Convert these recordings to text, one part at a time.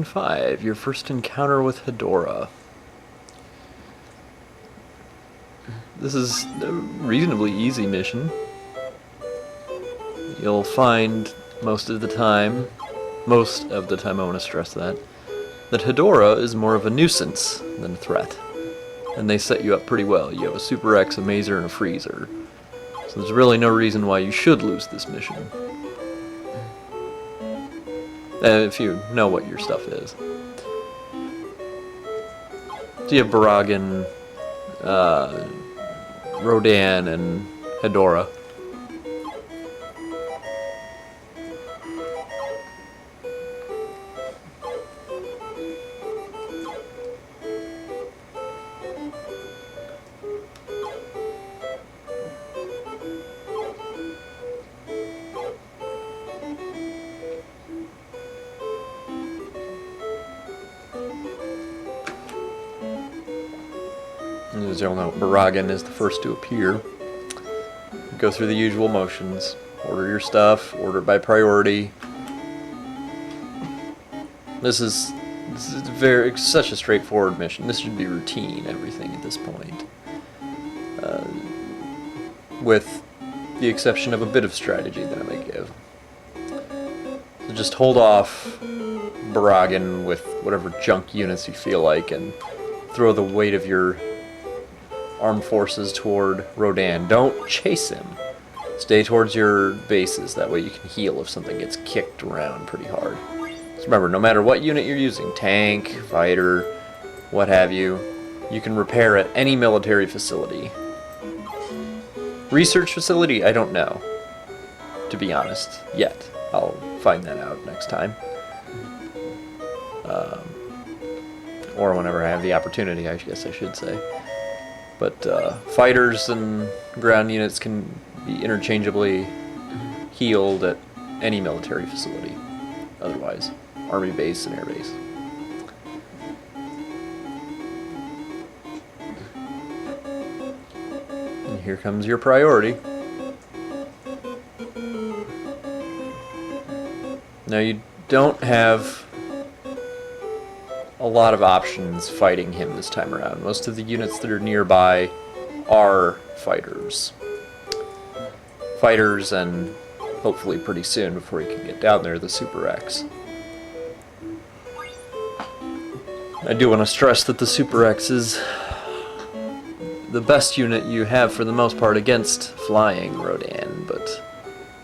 Mission 5, your first encounter with Hedora. This is a reasonably easy mission. You'll find most of the time I want to stress that Hedora is more of a nuisance than a threat. And they set you up pretty well. You have a Super X, a Mazer, and a Freezer. So there's really no reason why you should lose this mission. If you know what your stuff is. So you have Baragan, Rodan, and Hedora. As you'll know, Baragan is the first to appear. Go through the usual motions. Order your stuff, order it by priority. This is such a straightforward mission. This should be routine, everything at this point. With the exception of a bit of strategy that I might give. So just hold off Baragan with whatever junk units you feel like and throw the weight of your armed forces toward Rodan. Don't chase him. Stay towards your bases. That way you can heal if something gets kicked around pretty hard. So remember, no matter what unit you're using, tank, fighter, what have you, you can repair at any military facility. Research facility, I don't know, to be honest, yet. I'll find that out next time. Or whenever I have the opportunity, I guess I should say. But fighters and ground units can be interchangeably healed at any military facility. Otherwise, army base and air base. And here comes your priority. Now you don't have a lot of options fighting him this time around. Most of the units that are nearby are fighters. Fighters, and hopefully pretty soon, before you can get down there, the Super X. I do want to stress that the Super X is the best unit you have for the most part against flying Rodan, but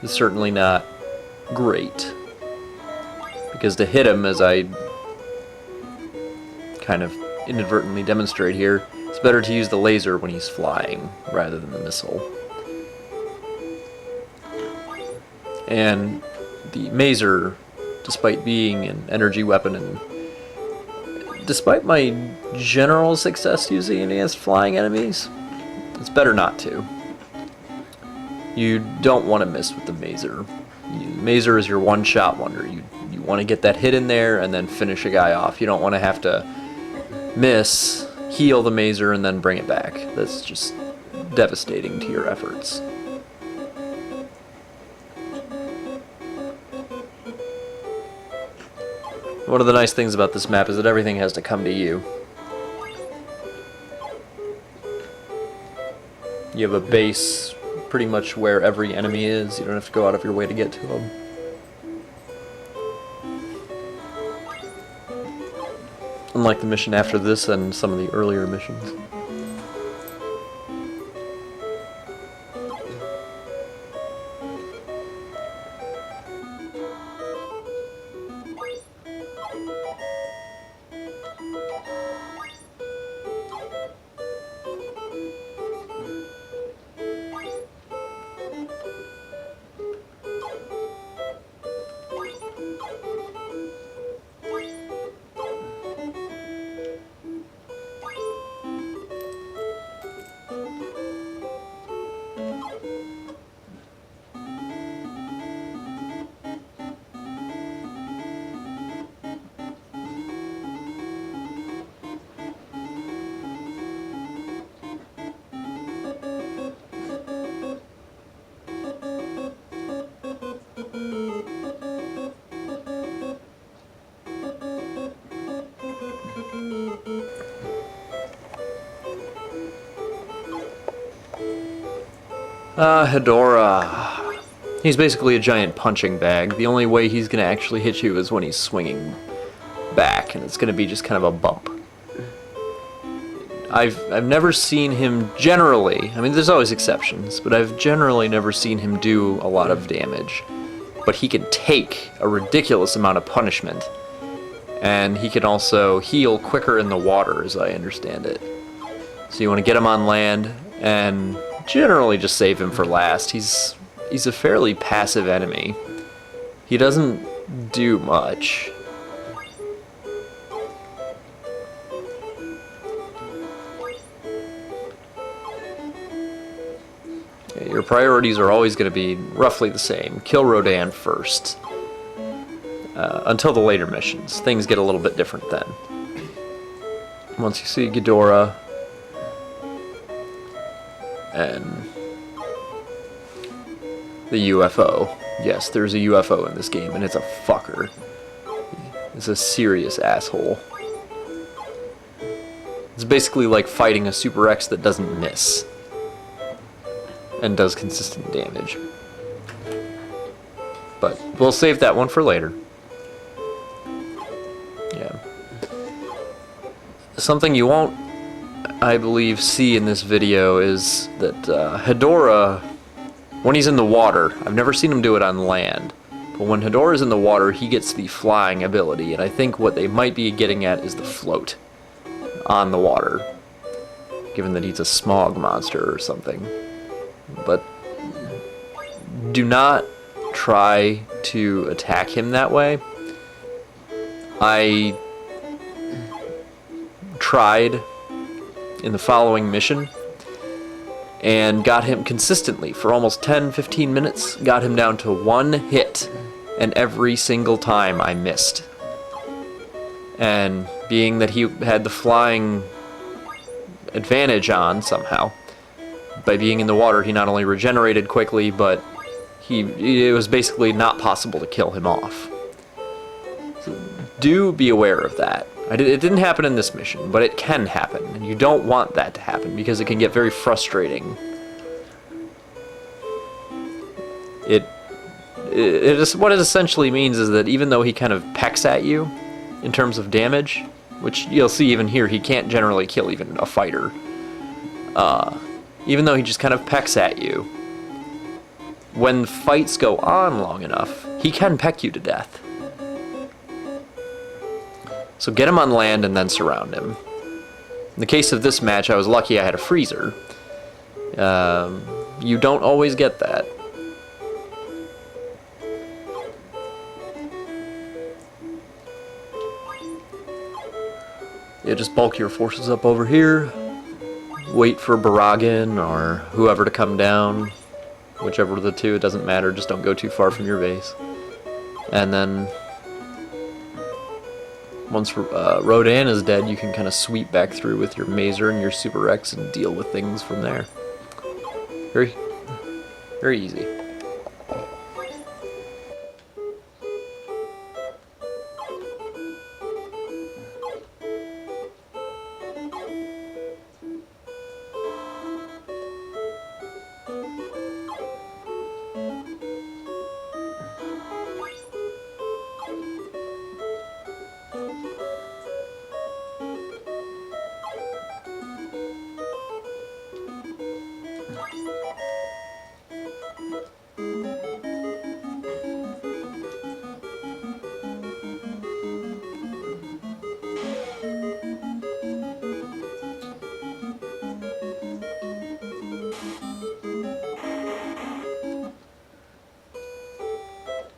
it's certainly not great. Because to hit him, as I kind of inadvertently demonstrate here, it's better to use the laser when he's flying rather than the missile. And the Mazer, despite being an energy weapon and despite my general success using it against flying enemies, it's better not to. You don't want to miss with the Mazer. Mazer is your one-shot wonder. You want to get that hit in there and then finish a guy off. You don't want to have to miss, heal the Mazer, and then bring it back. That's just devastating to your efforts. One of the nice things about this map is that everything has to come to you. You have a base pretty much where every enemy is. You don't have to go out of your way to get to them. Unlike the mission after this and some of the earlier missions. Hedorah. He's basically a giant punching bag. The only way he's gonna actually hit you is when he's swinging back, and it's gonna be just kind of a bump. I've never seen him generally, I mean there's always exceptions, but I've generally never seen him do a lot of damage. But he can take a ridiculous amount of punishment. And he can also heal quicker in the water, as I understand it. So you want to get him on land, and generally just save him for last. He's a fairly passive enemy. He doesn't do much. Your priorities are always going to be roughly the same. Kill Rodan first. Until the later missions. Things get a little bit different then. Once you see Ghidorah and the UFO. Yes, there's a UFO in this game, and it's a fucker. It's a serious asshole. It's basically like fighting a Super X that doesn't miss. And does consistent damage. But we'll save that one for later. Yeah. Something you won't, I believe, see in this video is that Hedorah, when he's in the water, I've never seen him do it on land, but when Hedorah's in the water, he gets the flying ability, and I think what they might be getting at is the float on the water, given that he's a smog monster or something. But do not try to attack him that way. I tried in the following mission and got him consistently for almost 10-15 minutes, got him down to one hit, and every single time I missed. And being that he had the flying advantage on somehow, by being in the water, he not only regenerated quickly, but it was basically not possible to kill him off. So do be aware of that. It didn't happen in this mission, but it can happen, and you don't want that to happen because it can get very frustrating. What it essentially means is that even though he kind of pecks at you in terms of damage, which you'll see even here, he can't generally kill even a fighter. Even though he just kind of pecks at you, when fights go on long enough, he can peck you to death. So get him on land and then surround him. In the case of this match, I was lucky I had a freezer. You don't always get that. Yeah, just bulk your forces up over here. Wait for Baragin or whoever to come down. Whichever of the two, it doesn't matter. Just don't go too far from your base. And then once Rodan is dead, you can kind of sweep back through with your Mazer and your Super X and deal with things from there. Very, very easy.